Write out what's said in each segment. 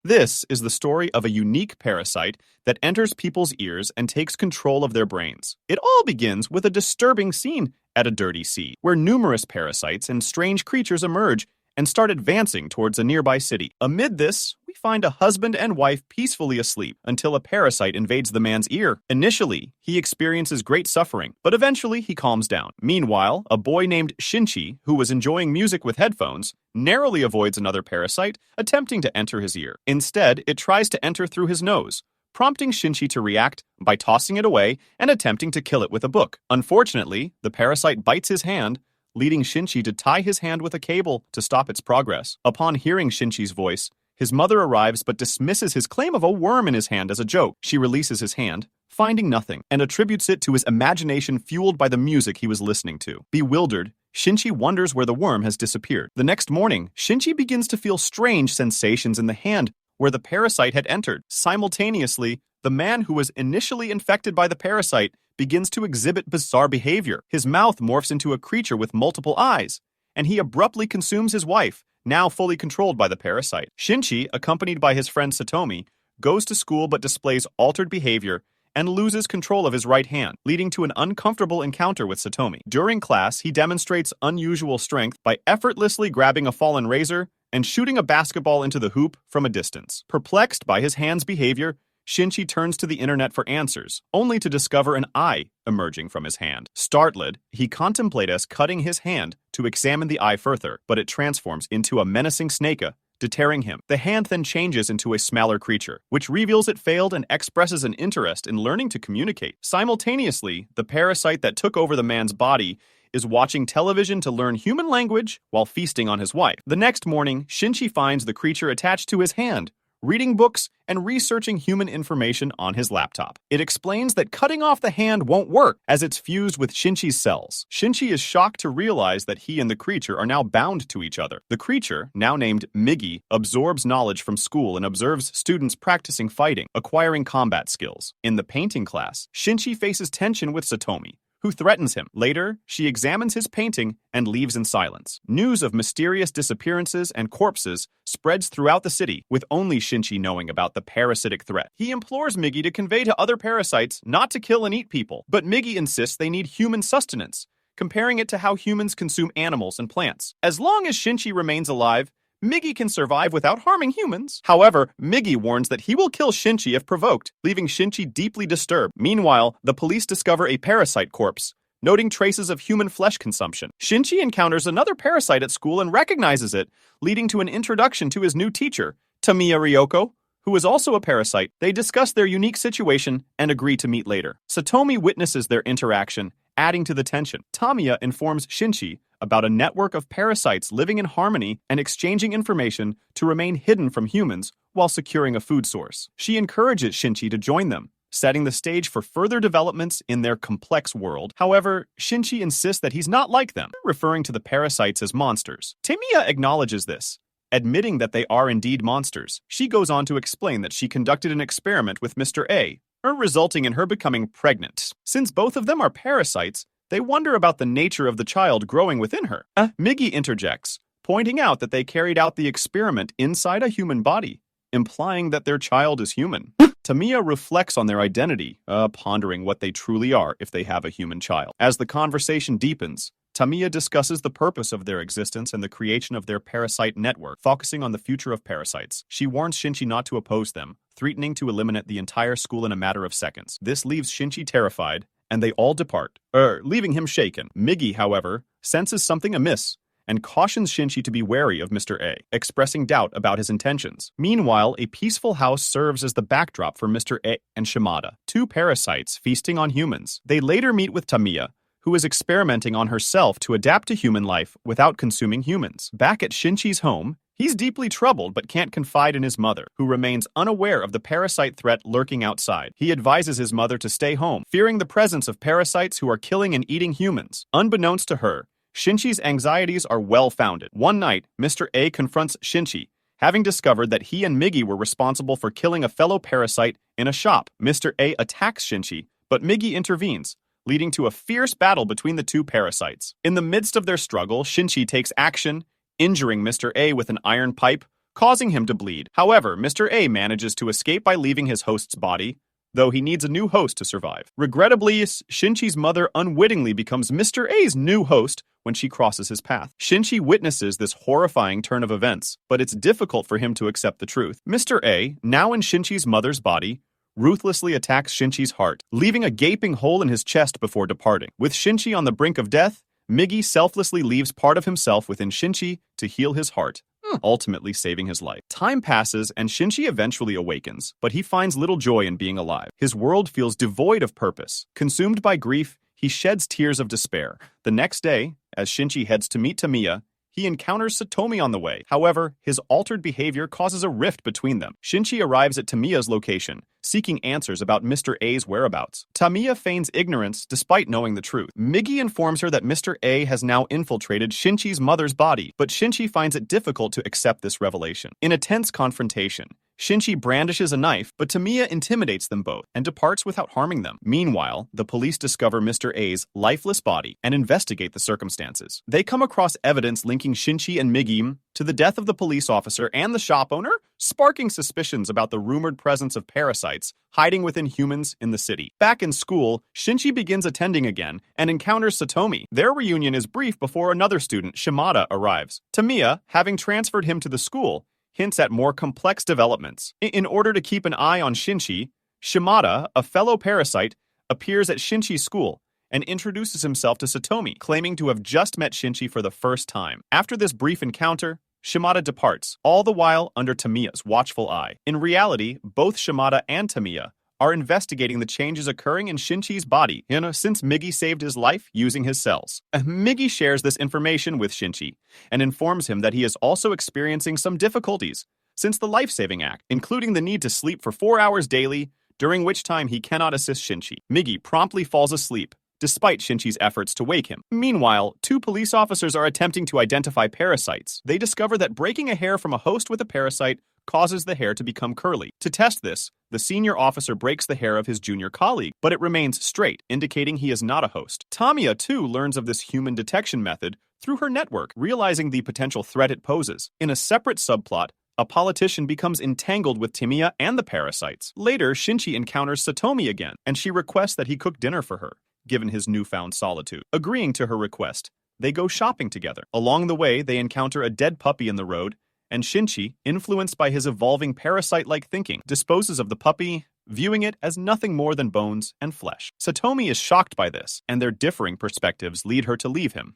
This is the story of a unique parasite that enters people's ears and takes control of their brains. It all begins with a disturbing scene at a dirty sea, where numerous parasites and strange creatures emerge and start advancing towards a nearby city. Amid this, we find a husband and wife peacefully asleep until a parasite invades the man's ear. Initially, he experiences great suffering, but eventually he calms down. Meanwhile, a boy named Shinchi, who was enjoying music with headphones, narrowly avoids another parasite attempting to enter his ear. Instead, it tries to enter through his nose, prompting Shinchi to react by tossing it away and attempting to kill it with a book. Unfortunately, the parasite bites his hand, leading Shinchi to tie his hand with a cable to stop its progress. Upon hearing Shinchi's voice, his mother arrives but dismisses his claim of a worm in his hand as a joke. She releases his hand, finding nothing, and attributes it to his imagination fueled by the music he was listening to. Bewildered, Shinchi wonders where the worm has disappeared. The next morning, Shinchi begins to feel strange sensations in the hand where the parasite had entered. Simultaneously, the man who was initially infected by the parasite begins to exhibit bizarre behavior. His mouth morphs into a creature with multiple eyes, and he abruptly consumes his wife, now fully controlled by the parasite. Shinchi, accompanied by his friend Satomi, goes to school but displays altered behavior and loses control of his right hand, leading to an uncomfortable encounter with Satomi. During class, he demonstrates unusual strength by effortlessly grabbing a fallen razor and shooting a basketball into the hoop from a distance. Perplexed by his hand's behavior, Shinchi turns to the internet for answers, only to discover an eye emerging from his hand. Startled, he contemplates cutting his hand to examine the eye further, but it transforms into a menacing snake, deterring him. The hand then changes into a smaller creature, which reveals it failed and expresses an interest in learning to communicate. Simultaneously, the parasite that took over the man's body is watching television to learn human language while feasting on his wife. The next morning, Shinchi finds the creature attached to his hand, reading books and researching human information on his laptop. It explains that cutting off the hand won't work as it's fused with Shinchi's cells. Shinchi is shocked to realize that he and the creature are now bound to each other. The creature, now named Migi, absorbs knowledge from school and observes students practicing fighting, acquiring combat skills. In the painting class, Shinchi faces tension with Satomi, who threatens him. Later, she examines his painting and leaves in silence. News of mysterious disappearances and corpses spreads throughout the city, with only Shinchi knowing about the parasitic threat. He implores Migi to convey to other parasites not to kill and eat people, but Migi insists they need human sustenance, comparing it to how humans consume animals and plants. As long as Shinchi remains alive, Migi can survive without harming humans. However, Migi warns that he will kill Shinchi if provoked, leaving Shinchi deeply disturbed. Meanwhile, the police discover a parasite corpse, noting traces of human flesh consumption. Shinchi encounters another parasite at school and recognizes it, leading to an introduction to his new teacher, Tamiya Ryoko, who is also a parasite. They discuss their unique situation and agree to meet later. Satomi witnesses their interaction, adding to the tension. Tamiya informs Shinchi about a network of parasites living in harmony and exchanging information to remain hidden from humans while securing a food source. She encourages Shinchi to join them, setting the stage for further developments in their complex world. However, Shinchi insists that he's not like them, referring to the parasites as monsters. Tamiya acknowledges this, admitting that they are indeed monsters. She goes on to explain that she conducted an experiment with Mr. A, resulting in her becoming pregnant. Since both of them are parasites, they wonder about the nature of the child growing within her. Migi interjects, pointing out that they carried out the experiment inside a human body, implying that their child is human. Tamiya reflects on their identity, pondering what they truly are if they have a human child. As the conversation deepens, Tamiya discusses the purpose of their existence and the creation of their parasite network, focusing on the future of parasites. She warns Shinchi not to oppose them, threatening to eliminate the entire school in a matter of seconds. This leaves Shinchi terrified, and they all depart, leaving him shaken. Migi, however, senses something amiss and cautions Shinchi to be wary of Mr. A, expressing doubt about his intentions. Meanwhile, a peaceful house serves as the backdrop for Mr. A and Shimada, two parasites feasting on humans. They later meet with Tamiya, who is experimenting on herself to adapt to human life without consuming humans. Back at Shinchi's home, he's deeply troubled but can't confide in his mother, who remains unaware of the parasite threat lurking outside. He advises his mother to stay home, fearing the presence of parasites who are killing and eating humans. Unbeknownst to her, Shinchi's anxieties are well-founded. One night, Mr. A confronts Shinchi, having discovered that he and Migi were responsible for killing a fellow parasite in a shop. Mr. A attacks Shinchi, but Migi intervenes, leading to a fierce battle between the two parasites. In the midst of their struggle, Shinchi takes action, injuring Mr. A with an iron pipe, causing him to bleed. However, Mr. A manages to escape by leaving his host's body, though he needs a new host to survive. Regrettably, Shinchi's mother unwittingly becomes Mr. A's new host when she crosses his path. Shinchi witnesses this horrifying turn of events, but it's difficult for him to accept the truth. Mr. A, now in Shinchi's mother's body, ruthlessly attacks Shinchi's heart, leaving a gaping hole in his chest before departing. With Shinchi on the brink of death, Migi selflessly leaves part of himself within Shinchi to heal his heart, ultimately saving his life. Time passes and Shinchi eventually awakens, but he finds little joy in being alive. His world feels devoid of purpose. Consumed by grief, he sheds tears of despair. The next day, as Shinchi heads to meet Tamiya, he encounters Satomi on the way. However, his altered behavior causes a rift between them. Shinchi arrives at Tamiya's location, seeking answers about Mr. A's whereabouts. Tamiya feigns ignorance despite knowing the truth. Migi informs her that Mr. A has now infiltrated Shinchi's mother's body, but Shinchi finds it difficult to accept this revelation. In a tense confrontation, Shinchi brandishes a knife, but Tamiya intimidates them both and departs without harming them. Meanwhile, the police discover Mr. A's lifeless body and investigate the circumstances. They come across evidence linking Shinchi and Migi to the death of the police officer and the shop owner, sparking suspicions about the rumored presence of parasites hiding within humans in the city. Back in school, Shinchi begins attending again and encounters Satomi. Their reunion is brief before another student, Shimada, arrives. Tamiya, having transferred him to the school, hints at more complex developments. In order to keep an eye on Shinchi, Shimada, a fellow parasite, appears at Shinchi's school and introduces himself to Satomi, claiming to have just met Shinchi for the first time. After this brief encounter, Shimada departs, all the while under Tamiya's watchful eye. In reality, both Shimada and Tamiya are investigating the changes occurring in Shinchi's body, since Migi saved his life using his cells. Migi shares this information with Shinchi and informs him that he is also experiencing some difficulties since the life-saving act, including the need to sleep for 4 hours daily, during which time he cannot assist Shinchi. Migi promptly falls asleep, despite Shinchi's efforts to wake him. Meanwhile, 2 police officers are attempting to identify parasites. They discover that breaking a hair from a host with a parasite causes the hair to become curly. To test this, the senior officer breaks the hair of his junior colleague, but it remains straight, indicating he is not a host. Tamiya, too, learns of this human detection method through her network, realizing the potential threat it poses. In a separate subplot, a politician becomes entangled with Tamiya and the parasites. Later, Shinchi encounters Satomi again, and she requests that he cook dinner for her, given his newfound solitude. Agreeing to her request, they go shopping together. Along the way, they encounter a dead puppy in the road, and Shinchi, influenced by his evolving parasite-like thinking, disposes of the puppy, viewing it as nothing more than bones and flesh. Satomi is shocked by this, and their differing perspectives lead her to leave him.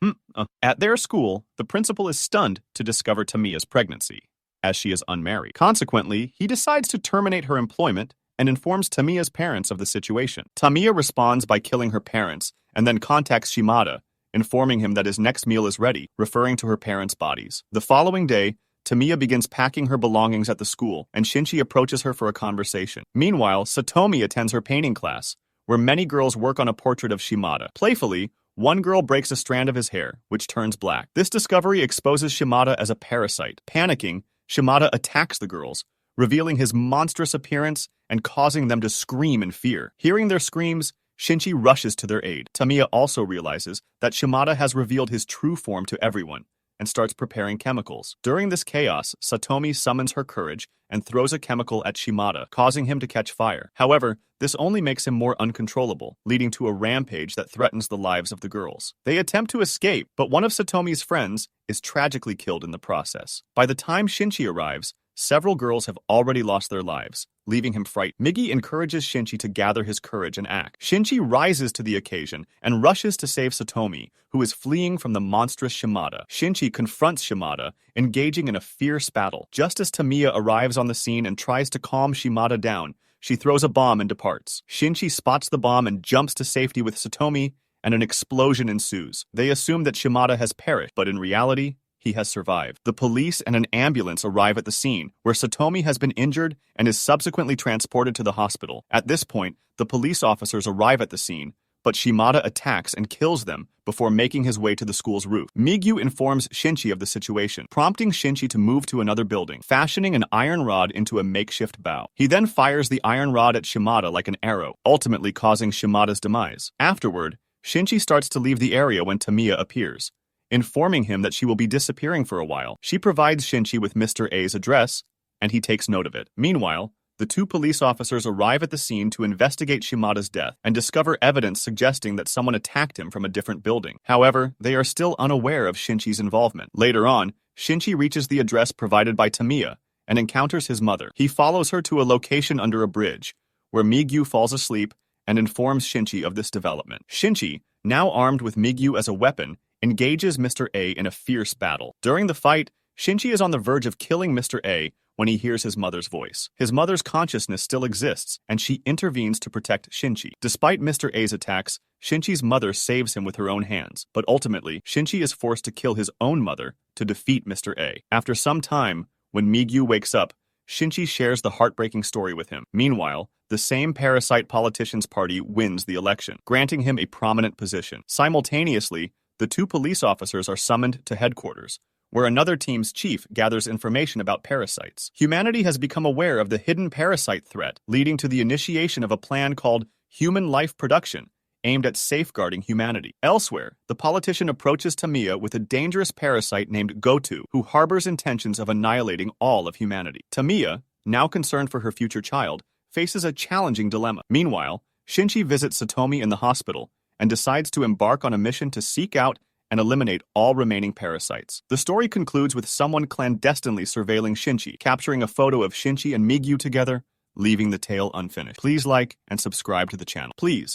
At their school, the principal is stunned to discover Tamiya's pregnancy, as she is unmarried. Consequently, he decides to terminate her employment and informs Tamiya's parents of the situation. Tamiya responds by killing her parents, and then contacts Shimada, informing him that his next meal is ready, referring to her parents' bodies. The following day, Tamiya begins packing her belongings at the school, and Shinchi approaches her for a conversation. Meanwhile, Satomi attends her painting class, where many girls work on a portrait of Shimada. Playfully, one girl breaks a strand of his hair, which turns black. This discovery exposes Shimada as a parasite. Panicking, Shimada attacks the girls, revealing his monstrous appearance and causing them to scream in fear. Hearing their screams, Shinchi rushes to their aid. Tamiya also realizes that Shimada has revealed his true form to everyone, and starts preparing chemicals. During this chaos, Satomi summons her courage and throws a chemical at Shimada, causing him to catch fire. However, this only makes him more uncontrollable, leading to a rampage that threatens the lives of the girls. They attempt to escape, but one of Satomi's friends is tragically killed in the process. By the time Shinchi arrives, several girls have already lost their lives, leaving him frightened. Migi encourages Shinchi to gather his courage and act. Shinchi rises to the occasion and rushes to save Satomi, who is fleeing from the monstrous Shimada. Shinchi confronts Shimada, engaging in a fierce battle. Just as Tamiya arrives on the scene and tries to calm Shimada down, she throws a bomb and departs. Shinchi spots the bomb and jumps to safety with Satomi, and an explosion ensues. They assume that Shimada has perished, but in reality, he has survived. The police and an ambulance arrive at the scene, where Satomi has been injured and is subsequently transported to the hospital. At this point, the police officers arrive at the scene, but Shimada attacks and kills them before making his way to the school's roof. Migyu informs Shinchi of the situation, prompting Shinchi to move to another building, fashioning an iron rod into a makeshift bow. He then fires the iron rod at Shimada like an arrow, ultimately causing Shimada's demise. Afterward, Shinchi starts to leave the area when Tamiya appears, informing him that she will be disappearing for a while. She provides Shinchi with Mr. A's address, and he takes note of it. Meanwhile, the two police officers arrive at the scene to investigate Shimada's death and discover evidence suggesting that someone attacked him from a different building. However, they are still unaware of Shinchi's involvement. Later on, Shinchi reaches the address provided by Tamiya and encounters his mother. He follows her to a location under a bridge, where Migyu falls asleep and informs Shinchi of this development. Shinchi, now armed with Migyu as a weapon, engages Mr. A in a fierce battle. During the fight, Shinchi is on the verge of killing Mr. A when he hears his mother's voice. His mother's consciousness still exists, and she intervenes to protect Shinchi. Despite Mr. A's attacks, Shinchi's mother saves him with her own hands, but ultimately, Shinchi is forced to kill his own mother to defeat Mr. A. After some time, when Migyu wakes up, Shinchi shares the heartbreaking story with him. Meanwhile, the same parasite politician's party wins the election, granting him a prominent position. Simultaneously, the two police officers are summoned to headquarters, where another team's chief gathers information about parasites. Humanity has become aware of the hidden parasite threat, leading to the initiation of a plan called Human Life Production, aimed at safeguarding humanity. Elsewhere, the politician approaches Tamiya with a dangerous parasite named Gotu, who harbors intentions of annihilating all of humanity. Tamiya, now concerned for her future child, faces a challenging dilemma. Meanwhile, Shinchi visits Satomi in the hospital and decides to embark on a mission to seek out and eliminate all remaining parasites. The story concludes with someone clandestinely surveilling Shinchi, capturing a photo of Shinchi and Migyu together, leaving the tale unfinished. Please like and subscribe to the channel. Please.